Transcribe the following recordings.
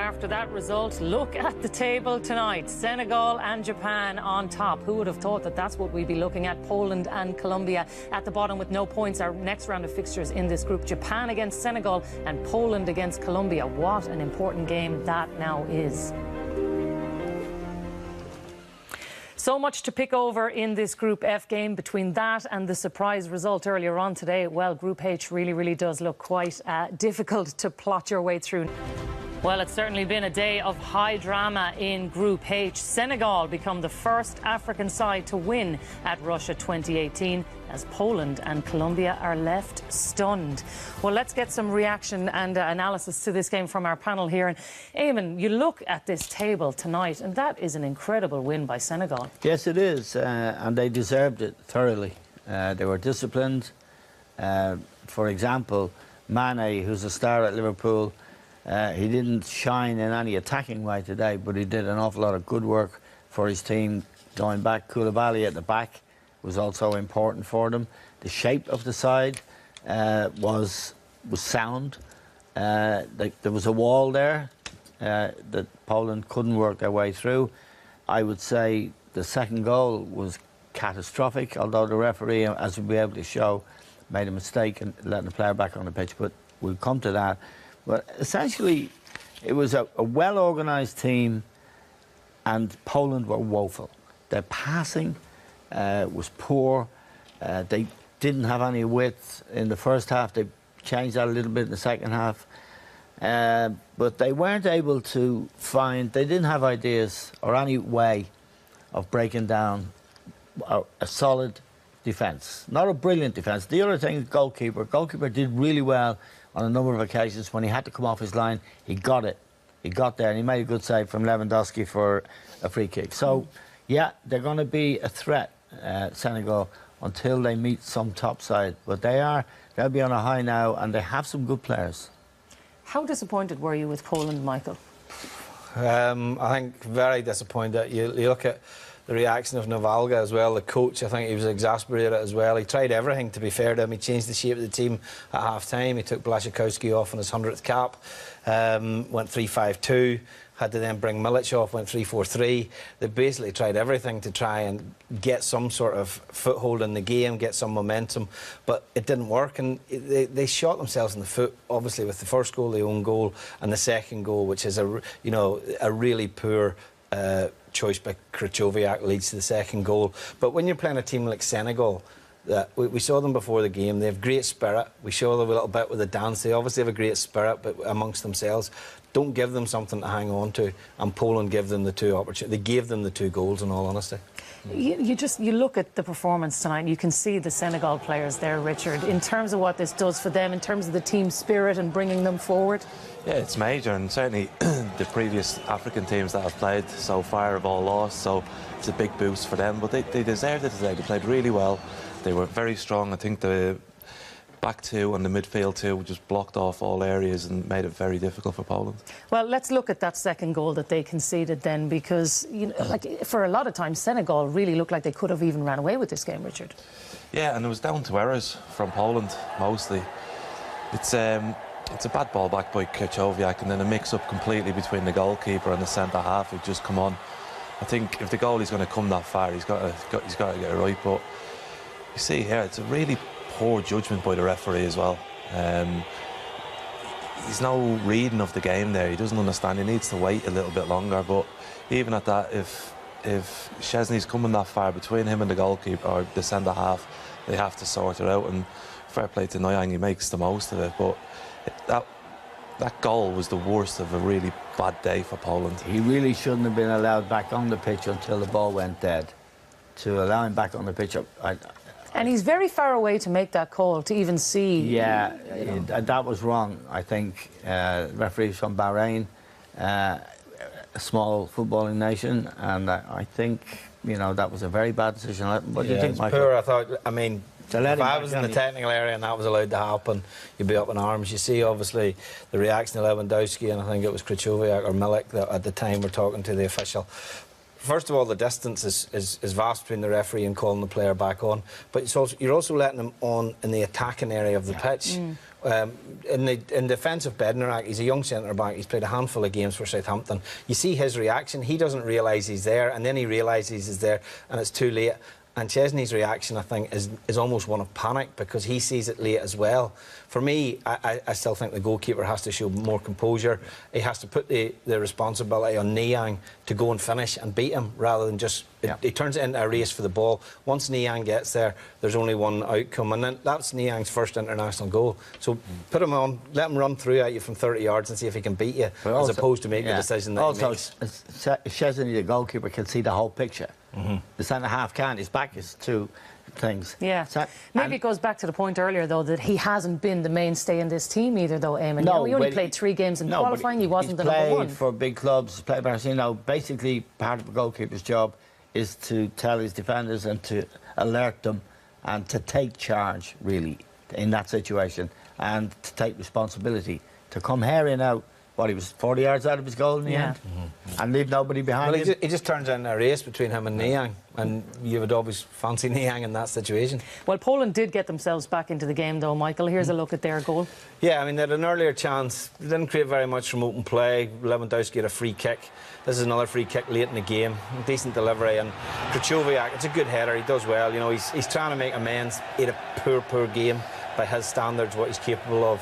after that result, look at the table tonight. Senegal and Japan on top. Who would have thought that that's what we'd be looking at? Poland and Colombia at the bottom with no points. Our next round of fixtures in this group, Japan against Senegal and Poland against Colombia. What an important game that now is. So much to pick over in this Group F game. Between that and the surprise result earlier on today, well, Group H really does look quite difficult to plot your way through. Well, it's certainly been a day of high drama in Group H. Senegal become the first African side to win at Russia 2018 as Poland and Colombia are left stunned. Well, let's get some reaction and analysis to this game from our panel here. And Eamon, you look at this table tonight and that is an incredible win by Senegal. Yes, it is, and they deserved it thoroughly. They were disciplined. For example, Mane, who's a star at Liverpool, he didn't shine in any attacking way today, but he did an awful lot of good work for his team going back. Koulibaly at the back was also important for them. The shape of the side was sound. There was a wall there that Poland couldn't work their way through. I would say the second goal was catastrophic, although the referee, as we'll be able to show, made a mistake in letting the player back on the pitch, but we'll come to that. But essentially, it was a well-organised team, and Poland were woeful. Their passing was poor. They didn't have any width in the first half. They changed that a little bit in the second half. But they weren't able to find, they didn't have ideas or any way of breaking down a solid defence. Not a brilliant defence. The other thing is goalkeeper. Goalkeeper did really well on a number of occasions. When he had to come off his line, he got it. He got there, and he made a good save from Lewandowski for a free kick. So, yeah, they're going to be a threat, Senegal, until they meet some top side. But they'll be on a high now, and they have some good players. How disappointed were you with Poland, Michael? I think very disappointed. You look at the reaction of Navalga as well, the coach. I think he was exasperated as well. He tried everything, to be fair to him. He changed the shape of the team at half-time. He took Blaszczykowski off on his 100th cap, went 3-5-2, had to then bring Milic off, went 3-4-3. They basically tried everything to try and get some sort of foothold in the game, get some momentum, but it didn't work, and they shot themselves in the foot, obviously, with the first goal, the own goal, and the second goal, which is a really poor choice by Krychowiak, leads to the second goal. But when you're playing a team like Senegal, we saw them before the game, they have great spirit. We show them a little bit with the dance. They obviously have a great spirit, but amongst themselves, don't give them something to hang on to, and Poland give them the two opportunities. They gave them the two goals, in all honesty. You look at the performance tonight, you can see the Senegal players there, Richard, in terms of what this does for them, in terms of the team spirit and bringing them forward. Yeah, it's major, and certainly the previous African teams that have played so far have all lost, so it's a big boost for them. But they deserved it today. They played really well. They were very strong. I think the back two and the midfield two just blocked off all areas and made it very difficult for Poland. Well, let's look at that second goal that they conceded then, because like for a lot of times Senegal really looked like they could have even ran away with this game, Richard. Yeah, and it was down to errors from Poland mostly. It's a bad ball back by Krychowiak, and then a mix-up completely between the goalkeeper and the centre-half who've just come on. I think if the goalie's going to come that far, he's got to get it right. But you see here, it's a really poor judgment by the referee as well. He's no reading of the game there. He doesn't understand. He needs to wait a little bit longer. But even at that, if Szczesny's coming that far between him and the goalkeeper or the centre half, they have to sort it out. And fair play to Nyang, he makes the most of it. But that goal was the worst of a really bad day for Poland. He really shouldn't have been allowed back on the pitch until the ball went dead. To allow him back on the pitch, and he's very far away to make that call, to even see. Yeah, that was wrong, I think. Referees from Bahrain, a small footballing nation, and I think, that was a very bad decision. What do you think, Michael? Poor, I thought. I mean, if I was in the technical area and that was allowed to happen, you'd be up in arms. You see, obviously, the reaction of Lewandowski, and I think it was Krychowiak or Milic that at the time were talking to the official. First of all, the distance is vast between the referee and calling the player back on, but you're also letting him on in the attacking area of the pitch, In defensive Bednarak, he's a young centre-back. He's played a handful of games for Southampton. You see his reaction. He doesn't realise he's there, and then he realises he's there, and it's too late. And Chesney's reaction, I think, is almost one of panic, because he sees it late as well. For me, I still think the goalkeeper has to show more composure. He has to put the responsibility on Niang to go and finish and beat him, rather than just... He turns it into a race for the ball. Once Niang gets there, there's only one outcome, and then that's Niang's first international goal. So put him on, let him run through at you from 30 yards and see if he can beat you, as opposed to make the decision that he makes. Also, Chesney, the goalkeeper, can see the whole picture. The centre-half can't. His back is to things. Yeah. Maybe it goes back to the point earlier, though, that he hasn't been the mainstay in this team either, though, Eamon. No, he only played 3 games in qualifying. He wasn't the number one. He's played for big clubs. He's played for, basically part of a goalkeeper's job is to tell his defenders and to alert them and to take charge, really, in that situation, and to take responsibility. To come herring out, he was 40 yards out of his goal in the end, and leave nobody behind him. He just turns into a race between him and Niang, and you would always fancy Niang in that situation. Well, Poland did get themselves back into the game, though, Michael. Here's a look at their goal. Yeah, I mean, they had an earlier chance. They didn't create very much from open play. Lewandowski had a free kick. This is another free kick late in the game. Decent delivery, and Krychowiak, it's a good header. He does well. He's trying to make amends. He had a poor game by his standards, what he's capable of,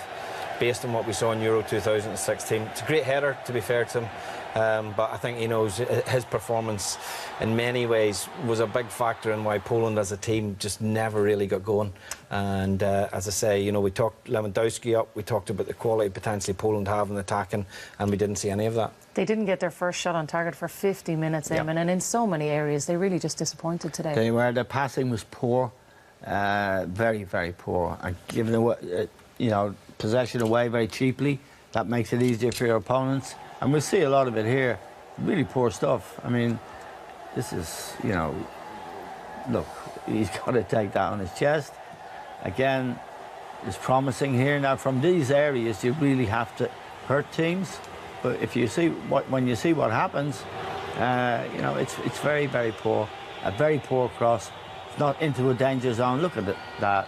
based on what we saw in Euro 2016. It's a great header, to be fair to him, but I think he knows his performance in many ways was a big factor in why Poland as a team just never really got going. And as I say, we talked Lewandowski up, we talked about the quality potentially Poland have in attacking, and we didn't see any of that. They didn't get their first shot on target for 50 minutes, Eamon, and in so many areas they really just disappointed today. They were. Their passing was poor, very, very poor, and given the possession away very cheaply, that makes it easier for your opponents, and we'll see a lot of it here. Really poor stuff. I mean, this is, look, he's got to take that on his chest. Again, it's promising here. Now, from these areas, you really have to hurt teams, but if you see when you see what happens, it's very, very poor. A very poor cross. It's not into a danger zone. Look at that.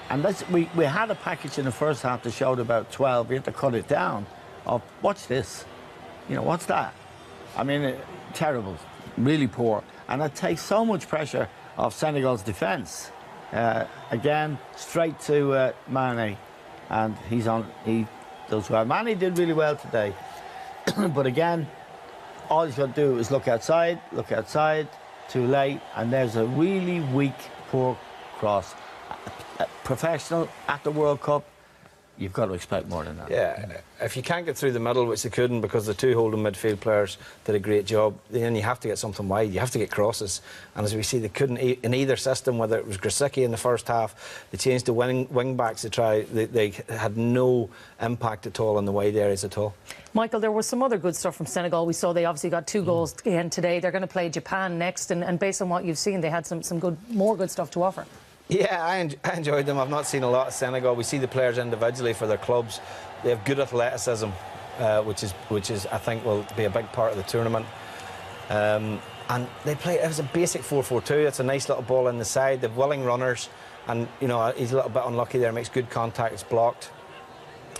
And we had a package in the first half that showed about 12. We had to cut it down. Watch this. What's that? I mean, terrible, really poor. And it takes so much pressure off Senegal's defence. Again, straight to Mane. And he does well. Mane did really well today. But again, all he's got to do is look outside, too late. And there's a really weak, poor cross. Professional at the World Cup, you've got to expect more than that. Yeah, if you can't get through the middle, which they couldn't because the 2 holding midfield players did a great job, then you have to get something wide. You have to get crosses. And as we see, they couldn't in either system, whether it was Grosicki in the first half, they changed to wing backs to try. They had no impact at all in the wide areas at all. Michael, there was some other good stuff from Senegal. We saw they obviously got 2 goals again today. They're going to play Japan next, and based on what you've seen, they had some more good stuff to offer. Yeah, I enjoyed them. I've not seen a lot of Senegal. We see the players individually for their clubs. They have good athleticism, which is I think will be a big part of the tournament. And they play. It was a basic 4-4-2. It's a nice little ball in the side. They've willing runners, and he's a little bit unlucky there. Makes good contact. It's blocked.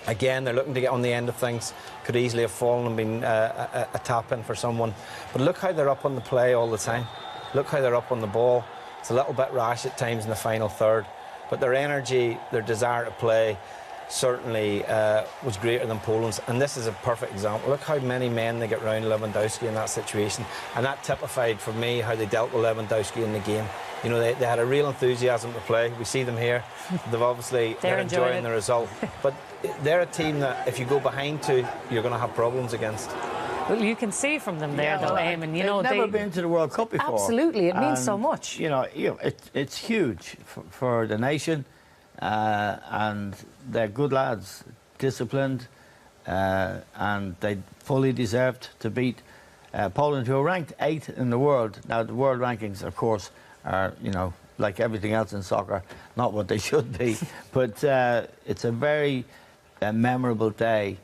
Again, they're looking to get on the end of things. Could easily have fallen and been a tap in for someone. But look how they're up on the play all the time. Look how they're up on the ball. It's a little bit rash at times in the final third, but their energy, their desire to play certainly was greater than Poland's, and this is a perfect example. Look how many men they get round Lewandowski in that situation, and that typified for me how they dealt with Lewandowski in the game. They had a real enthusiasm to play. We see them here. They've obviously they're enjoying the result, but they're a team that if you go behind 2, you're going to have problems against. Well, you can see from them there, though, Eamon. They've never been to the World Cup before. Absolutely, it means so much. It's huge for the nation, and they're good lads, disciplined, and they fully deserved to beat Poland, who are ranked 8th in the world. Now, the world rankings, of course, are, like everything else in soccer, not what they should be. But it's a very memorable day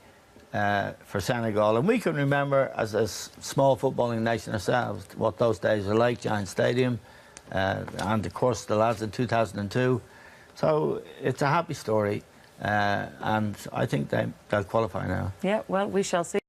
for Senegal, and we can remember as a small footballing nation ourselves what those days are like. Giant Stadium, and of course the lads in 2002. So it's a happy story, and I think they'll qualify now. Yeah, well, we shall see.